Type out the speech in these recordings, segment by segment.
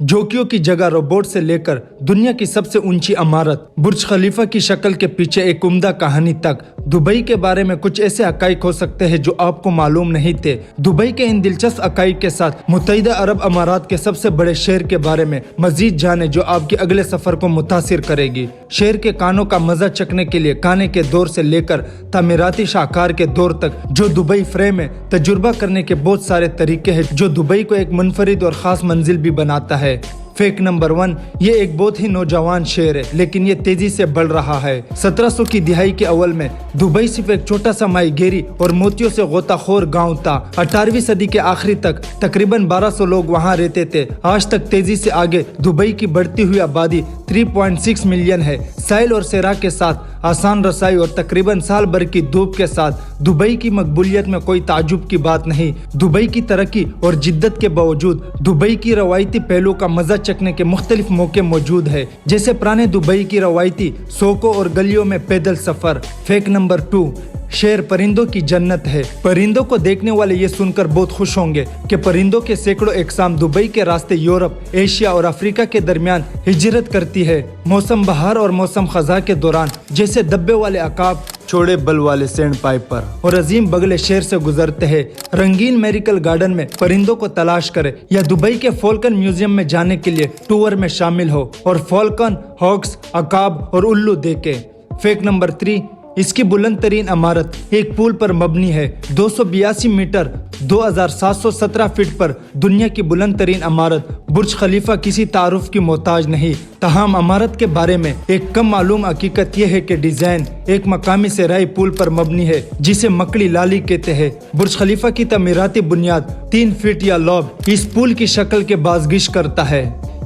झोंकियों की जगह रोबोट से लेकर दुनिया की सबसे ऊंची इमारत बुर्ज खलीफा की शक्ल के पीछे एक उम्दा कहानी तक, दुबई के बारे में कुछ ऐसे हकाइक हो सकते हैं जो आपको मालूम नहीं थे। दुबई के इन दिलचस्प हकाइक के साथ मुत्तहिदा अरब अमारात के सबसे बड़े शहर के बारे में मजीद जाने जो आपके अगले सफर को मुतासिर करेगी। शहर के कानों का मजा चखने के लिए खाने के दौर से लेकर तामीराती शाहकार के दौर तक जो दुबई फ्रेम है, तजुर्बा करने के बहुत सारे तरीके हैं जो दुबई को एक मुनफरिद और खास मंजिल भी बनाता है। फैक्ट नंबर 1, ये एक बहुत ही नौजवान शहर है लेकिन ये तेजी से बढ़ रहा है। 1700 की दिहाई के अव्वल में दुबई सिर्फ एक छोटा सा माहीगीरी और मोतियों से गोताखोर गांव था। 18वीं सदी के आखिरी तक तकरीबन 1200 लोग वहां रहते थे। आज तक तेजी से आगे दुबई की बढ़ती हुई आबादी 3.6 मिलियन है। साहिल और सैरा के साथ आसान रसाई और तकरीबन साल भर की धूप के साथ दुबई की मकबूलियत में कोई ताजुब की बात नहीं। दुबई की तरक्की और जिद्दत के बावजूद दुबई की रवायती पहलू का मजा चखने के मुख्तलिफ मौके मौजूद है, जैसे पुराने दुबई की रवायती सौकों और गलियों में पैदल सफर। फैक्ट नंबर 2, शहर परिंदों की जन्नत है। परिंदों को देखने वाले ये सुनकर बहुत खुश होंगे कि परिंदों के सैकड़ों अक़साम दुबई के रास्ते यूरोप, एशिया और अफ्रीका के दरमियान हिजरत करती है। मौसम बहार और मौसम खज़ा के दौरान जैसे दब्बे वाले अकाब, चौड़े बल वाले सैंड पाइपर और अजीम बगले शहर से गुजरते हैं। रंगीन मेरिकल गार्डन में परिंदों को तलाश करें या दुबई के फॉल्कन म्यूजियम में जाने के लिए टूर में शामिल हो और फॉल्कन, हॉक्स, अकाब और उल्लू देखें। फैक्ट नंबर 3, इसकी बुलंद तरीन इमारत एक पुल पर मबनी है। 282 मीटर 2717 फीट पर दुनिया की बुलंद तरीन इमारत बुर्ज खलीफा किसी तारुफ की मोहताज नहीं। तमाम इमारत के बारे में एक कम मालूम हकीकत यह है कि डिजाइन एक मकामी सराई पुल पर मबनी है जिसे मकड़ी लाली कहते हैं। बुर्ज खलीफा की तमीराती बुनियाद 3 फीट या लॉब इस पुल की शक्ल के बाज़गिश करता है।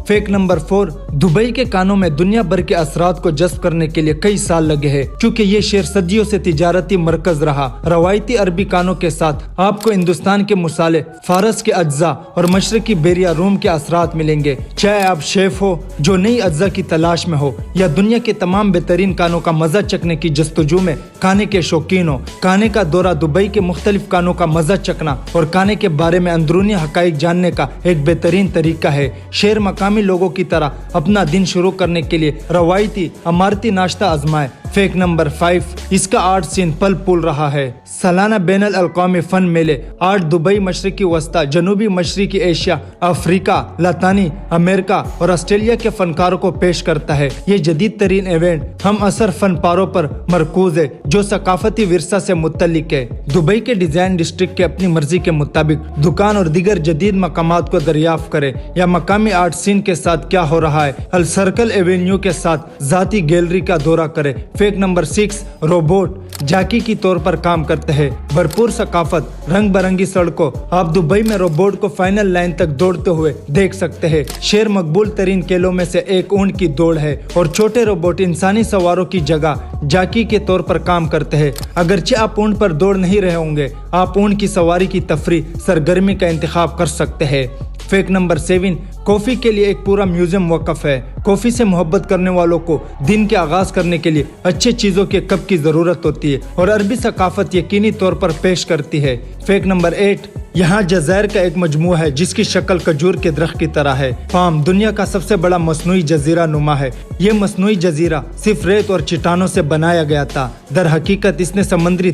फैक्ट नंबर 4, दुबई के कानों में दुनिया भर के असरात को जज्ब करने के लिए कई साल लगे हैं क्योंकि ये शहर सदियों से तिजारती मरकज रहा। रवायती अरबी कानों के साथ आपको हिंदुस्तान के मसाले, फारस के अज्जा और मशरकी बेरिया रूम के असरात मिलेंगे। चाहे आप शेफ हो जो नई अज्जा की तलाश में हो या दुनिया के तमाम बेहतरीन कानों का मजा चखने की जस्तजू में खाने के शौकीन हो, खाने का दौरा दुबई के मुख्तलिफ कानों का मजा चखना और खाने के बारे में अंदरूनी हकाइक जानने का एक बेहतरीन तरीका है। शहर मकामी लोगों की तरह अपना दिन शुरू करने के लिए रवायती अमारती नाश्ता आजमाएं। फैक्ट नंबर 5, इसका आर्ट सीन पल पुल रहा है। सालाना बैनुल अक़वामी फन मेले आर्ट दुबई मशरकी वस्ता, जनूबी मशरकी एशिया, अफ्रीका, लातीनी अमेरिका और ऑस्ट्रेलिया के फनकारों को पेश करता है। ये जदीद तरीन इवेंट हम असर फनपारों पर मरकूज है जो सकाफती विरसा से मुत्तलिक है। दुबई के डिजाइन डिस्ट्रिक्ट के अपनी मर्जी के मुताबिक दुकान और दीगर जदीद मकामात को दरियाफ्त करें या मकामी आर्ट सीन के साथ क्या हो रहा है, अल सर्कल एवेन्यू के साथ जाती गैलरी का दौरा करें। फैक्ट नंबर 6, रोबोट जाकी की तौर पर काम करते हैं। भरपूर सकाफत, रंग बिरंगी सड़कों, आप दुबई में रोबोट को फाइनल लाइन तक दौड़ते हुए देख सकते हैं। शहर मकबूल तरीन खेलों में से एक ऊंट की दौड़ है और छोटे रोबोट इंसानी सवारों की जगह जाकी के तौर पर काम करते हैं। अगरचे आप ऊंट पर दौड़ नहीं रहे होंगे, आप ऊंट की सवारी की तफरी सरगर्मी का इंतखाब कर सकते हैं। फैक्ट नंबर 7, कॉफी के लिए एक पूरा म्यूजियम वक़फ़ है। कॉफी से मोहब्बत करने वालों को दिन के आगाज करने के लिए अच्छे चीजों के कप की जरूरत होती है और अरबी सकाफत यकीनी तौर पर पेश करती है। फैक्ट नंबर 8, यहाँ जज़ायर का एक मजमूआ है जिसकी शक्ल खजूर के दरख्त की तरह है। पाम दुनिया का सबसे बड़ा मसनूई जजीरा नुमा है। ये मसनूई जजीरा सिर्फ रेत और चट्टानों से बनाया गया था। दर हकीकत इसने समंदरी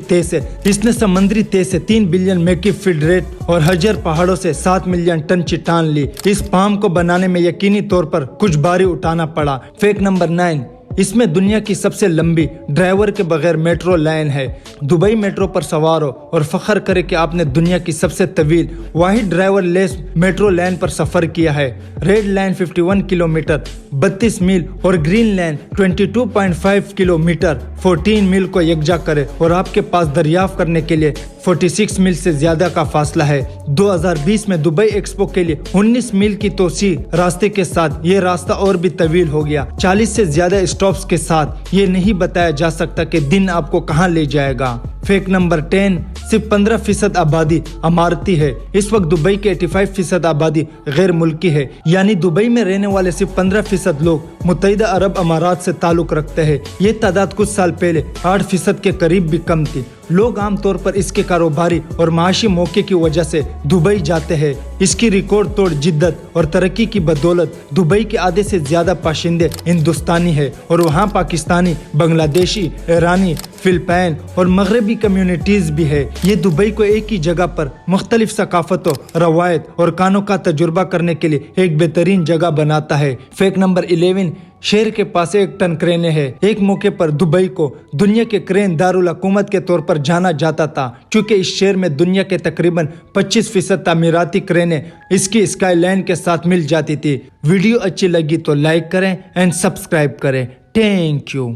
तय से 3 बिलियन मेट्रिक फीट रेत और हजर पहाड़ों से 7 मिलियन टन चट्टान ली। इस पाम को बनाने में यकीनी तौर पर कुछ भारी उठाना पड़ा। फैक्ट नंबर 9, इसमें दुनिया की सबसे लंबी ड्राइवर के बगैर मेट्रो लाइन है। दुबई मेट्रो पर सवार हो और फख्र करे कि आपने दुनिया की सबसे तवील वाहिद ड्राइवर लेस मेट्रो लाइन पर सफर किया है। रेड लाइन 51 किलोमीटर 32 मील और ग्रीन लाइन 22.5 किलोमीटर 14 मील को यकजा करे और आपके पास दरियाफ्त करने के लिए 46 मील से ज्यादा का फासला है। 2020 में दुबई एक्सपो के लिए 19 मील की तोसी रास्ते के साथ ये रास्ता और भी तवील हो गया। 40 से ज्यादा स्टॉप्स के साथ ये नहीं बताया जा सकता कि दिन आपको कहां ले जाएगा। फैक्ट नंबर 10, सिर्फ 15% आबादी अमारती है। इस वक्त दुबई के 85% आबादी गैर मुल्की है, यानी दुबई में रहने वाले सिर्फ 15% लोग मुत्तहिदा अरब अमारात से ताल्लुक रखते हैं। ये तादाद कुछ साल पहले 8% के करीब भी कम थी। लोग आमतौर पर इसके कारोबारी और माशी मौके की वजह से दुबई जाते हैं। اس کی ریکارڈ توڑ جدت اور ترقی کی بدولت دبئی کے آدھے سے زیادہ باشندے ہندوستانی ہیں اور وہاں پاکستانی، بنگلہ دیشی، ایرانی، فلپائن اور مغربی کمیونٹیز بھی ہے۔ یہ دبئی کو ایک ہی جگہ پر مختلف ثقافتوں، روایت اور کانوں کا تجربہ کرنے کے لیے ایک بہترین جگہ بناتا ہے۔ فیکٹ نمبر 11، شہر کے پاس 1 ٹن کرینیں ہیں۔ ایک موقع پر دبئی کو دنیا کے کرین دارالحکومت کے طور پر جانا جاتا تھا کیونکہ اس شہر میں دنیا کے تقریباً 25% تعمیراتی کرینیں اس کی اسکائی لائن کے ساتھ مل جاتی تھی۔ ویڈیو اچھی لگی تو لائک کریں اینڈ سبسکرائب کریں۔ Thank you.